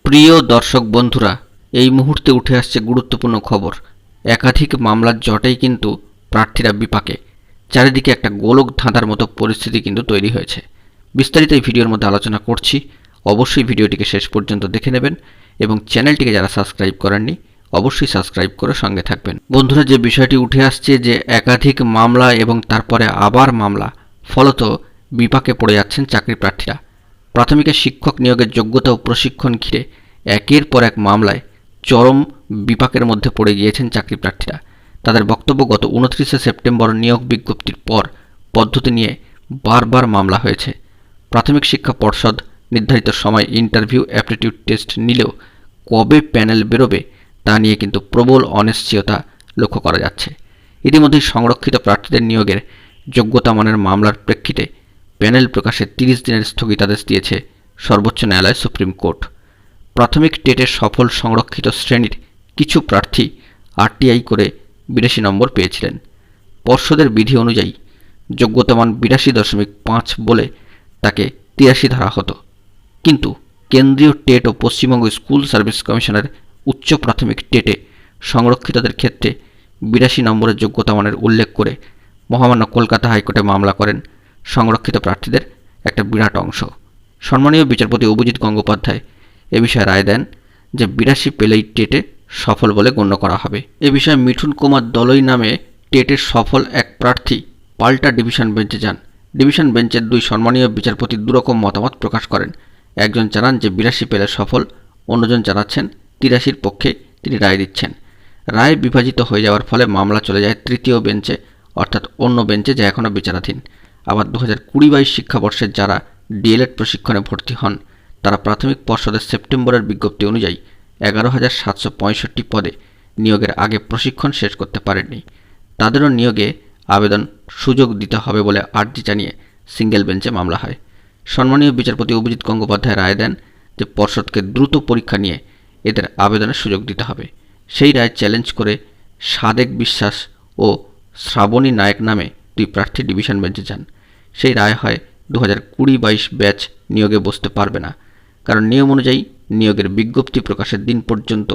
প্রিয় দর্শক বন্ধুরা, এই মুহূর্তে উঠে আসছে গুরুত্বপূর্ণ খবর। একাধিক মামলার জটেই কিন্তু প্রার্থীরা বিপাকে। চারিদিকে একটা গোলক ধাঁধার মতো পরিস্থিতি কিন্তু তৈরি হয়েছে। বিস্তারিত এই ভিডিওর মধ্যে আলোচনা করছি। অবশ্যই ভিডিওটিকে শেষ পর্যন্ত দেখে নেবেন এবং চ্যানেলটিকে যারা সাবস্ক্রাইব করেননি অবশ্যই সাবস্ক্রাইব করে সঙ্গে থাকবেন। বন্ধুরা, যে বিষয়টি উঠে আসছে যে একাধিক মামলা এবং তারপরে আবার মামলা, ফলত বিপাকে পড়ে যাচ্ছেন চাকরি প্রার্থীরা। প্রাথমিকের শিক্ষক নিয়োগের যোগ্যতা ও প্রশিক্ষণ ঘিরে একের পর এক মামলায় চরম বিপাকের মধ্যে পড়ে গিয়েছেন চাকরি প্রার্থীরা। তাদের বক্তব্য, গত 29শে সেপ্টেম্বর নিয়োগ বিজ্ঞপ্তির পর পদ্ধতি নিয়ে বারবার মামলা হয়েছে। প্রাথমিক শিক্ষা পর্ষদ নির্ধারিত সময় ইন্টারভিউ অ্যাপটিটিউড টেস্ট নিলেও কবে প্যানেল বেরোবে তা নিয়ে কিন্তু প্রবল অনিশ্চয়তা লক্ষ্য করা যাচ্ছে। ইতিমধ্যেই সংরক্ষিত প্রার্থীদের নিয়োগের যোগ্যতা মানের মামলার প্রেক্ষিতে প্যানেল প্রকাশে 30 দিনের স্থগিতাদেশ দিয়েছে সর্বোচ্চ ন্যায়ালয় সুপ্রিম কোর্ট। প্রাথমিক টেটের সফল সংরক্ষিত শ্রেণীর কিছু প্রার্থী আরটিআই করে 82 নম্বর পেয়েছিলেন। পর্ষদের বিধি অনুযায়ী যোগ্যতামান 82.5 বলে তাকে 83 ধরা হতো, কিন্তু কেন্দ্রীয় টেট ও পশ্চিমবঙ্গ স্কুল সার্ভিস কমিশনের উচ্চ প্রাথমিক টেটে সংরক্ষিতদের ক্ষেত্রে 82 নম্বরের যোগ্যতামানের উল্লেখ করে মহামান্য কলকাতা হাইকোর্টে মামলা করেন সংরক্ষিত প্রার্থীদের একটা বিরাট অংশ। সম্মানীয় বিচারপতি অভিজিৎ গঙ্গোপাধ্যায় এ বিষয়ে রায় দেন যে 82 পেলেই টেটে সফল বলে গণ্য করা হবে। এ বিষয়ে মিঠুন কুমার দলই নামে টেটের সফল এক প্রার্থী পাল্টা ডিভিশন বেঞ্চে যান। ডিভিশন বেঞ্চের দুই সম্মানীয় বিচারপতি দুরকম মতামত প্রকাশ করেন। একজন জানান যে 82 পেলে সফল, অন্যজন জানাচ্ছেন 83-র পক্ষে তিনি রায় দিচ্ছেন। রায় বিভাজিত হয়ে যাওয়ার ফলে মামলা চলে যায় তৃতীয় বেঞ্চে, অর্থাৎ অন্য বেঞ্চে, যা এখনও বিচারাধীন। আবার 2020-22 শিক্ষাবর্ষের যারা ডিএলএড প্রশিক্ষণে ভর্তি হন তারা প্রাথমিক পর্ষদের সেপ্টেম্বরের বিজ্ঞপ্তি অনুযায়ী 11,765 পদে নিয়োগের আগে প্রশিক্ষণ শেষ করতে পারেননি। তাদেরও নিয়োগে আবেদন সুযোগ দিতে হবে বলে আর্জি জানিয়ে সিঙ্গেল বেঞ্চে মামলা হয়। সম্মানীয় বিচারপতি অভিজিৎ গঙ্গোপাধ্যায় রায় দেন যে পর্ষদকে দ্রুত পরীক্ষা নিয়ে এদের আবেদনের সুযোগ দিতে হবে। সেই রায় চ্যালেঞ্জ করে সাদেক বিশ্বাস ও শ্রাবণী নায়ক নামে দুই প্রার্থী ডিভিশন বেঞ্চে যান। সেই রায় হয় 2020-22 ব্যাচ নিয়োগে বসতে পারবে না, কারণ নিয়ম অনুযায়ী নিয়োগের বিজ্ঞপ্তি প্রকাশের দিন পর্যন্ত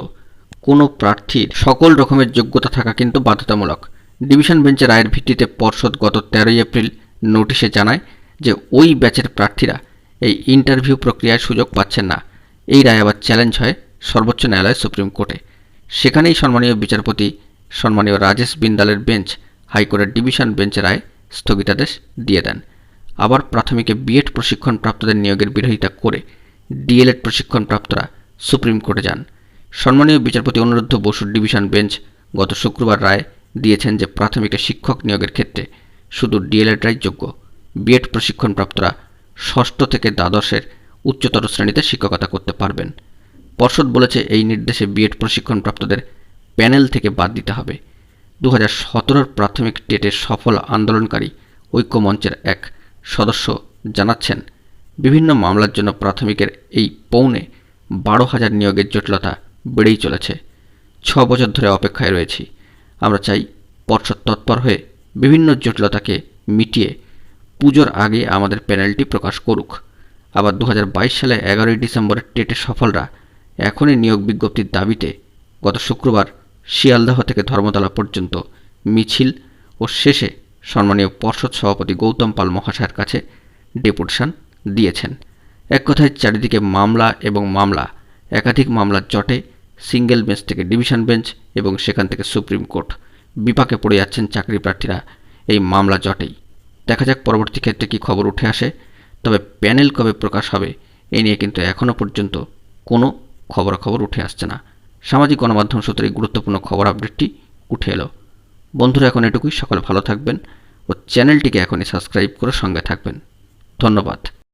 কোনো প্রার্থীর সকল রকমের যোগ্যতা থাকা কিন্তু বাধ্যতামূলক। ডিভিশন বেঞ্চের রায়ের ভিত্তিতে পর্ষদ গত 13 এপ্রিল নোটিশে জানায় যে ওই ব্যাচের প্রার্থীরা এই ইন্টারভিউ প্রক্রিয়ায় সুযোগ পাচ্ছেন না। এই রায় আবার চ্যালেঞ্জ হয় সর্বোচ্চ ন্যায়ালয় সুপ্রিম কোর্টে। সেখানেই সম্মানীয় বিচারপতি সম্মানীয় রাজেশ বিন্দালের বেঞ্চ হাইকোর্টের ডিভিশন বেঞ্চের রায় স্থগিতাদেশ দিয়ে দেন। আবার প্রাথমিকে বিএড প্রশিক্ষণপ্রাপ্তদের নিয়োগের বিরোধিতা করে ডিএলএড প্রশিক্ষণপ্রাপ্তরা সুপ্রিম কোর্টে যান। সম্মানীয় বিচারপতি অনিরুদ্ধ বসুর ডিভিশন বেঞ্চ গত শুক্রবার রায় দিয়েছেন যে প্রাথমিকে শিক্ষক নিয়োগের ক্ষেত্রে শুধু ডিএলএডরাই যোগ্য। বিএড প্রশিক্ষণপ্রাপ্তরা 6ষ্ঠ থেকে দ্বাদশের উচ্চতর শ্রেণীতে শিক্ষকতা করতে পারবেন। পর্ষদ বলেছে এই নির্দেশে বিএড প্রশিক্ষণপ্রাপ্তদের প্যানেল থেকে বাদ দিতে হবে। 2017-র প্রাথমিক টেটের সফল আন্দোলনকারী ঐক্য মঞ্চের এক সদস্য জানাচ্ছেন, বিভিন্ন মামলার জন্য প্রাথমিকের এই 12,500 নিয়োগের জটিলতা বেড়েই চলেছে। 6 বছর ধরে অপেক্ষায় রয়েছি। আমরা চাই পর্ষদ তৎপর হয়ে বিভিন্ন জটিলতাকে মিটিয়ে পুজোর আগে আমাদের প্যানেলটি প্রকাশ করুক। আবার 2022 সালে 11ই ডিসেম্বরের টেটের সফলরা এখনই নিয়োগ বিজ্ঞপ্তির দাবিতে গত শুক্রবার শিয়ালদহ থেকে ধর্মতলা পর্যন্ত মিছিল ও শেষে সম্মানীয় পর্ষদ সভাপতি গৌতম পাল মহাশয়ের কাছে ডেপুটেশন দিয়েছেন। এক কথায় চারিদিকে মামলা এবং মামলা, একাধিক মামলার জটে সিঙ্গেল বেঞ্চ থেকে ডিভিশন বেঞ্চ এবং সেখান থেকে সুপ্রিম কোর্ট। বিপাকে পড়ে যাচ্ছেন চাকরি প্রার্থীরা এই মামলা জটেই। দেখা যাক পরবর্তী ক্ষেত্রে কী খবর উঠে আসে। তবে প্যানেল কবে প্রকাশ হবে এ নিয়ে কিন্তু এখনও পর্যন্ত কোনো খবরাখবর উঠে আসছে না। সামাজিক গণমাধ্যম সূত্রে এই গুরুত্বপূর্ণ খবর আপডেটটি উঠে এলো। বন্ধুরা, এখন এটুকুই। সকলে ভালো থাকবেন ও চ্যানেলটিকে এখনই সাবস্ক্রাইব করে সঙ্গে থাকবেন। ধন্যবাদ।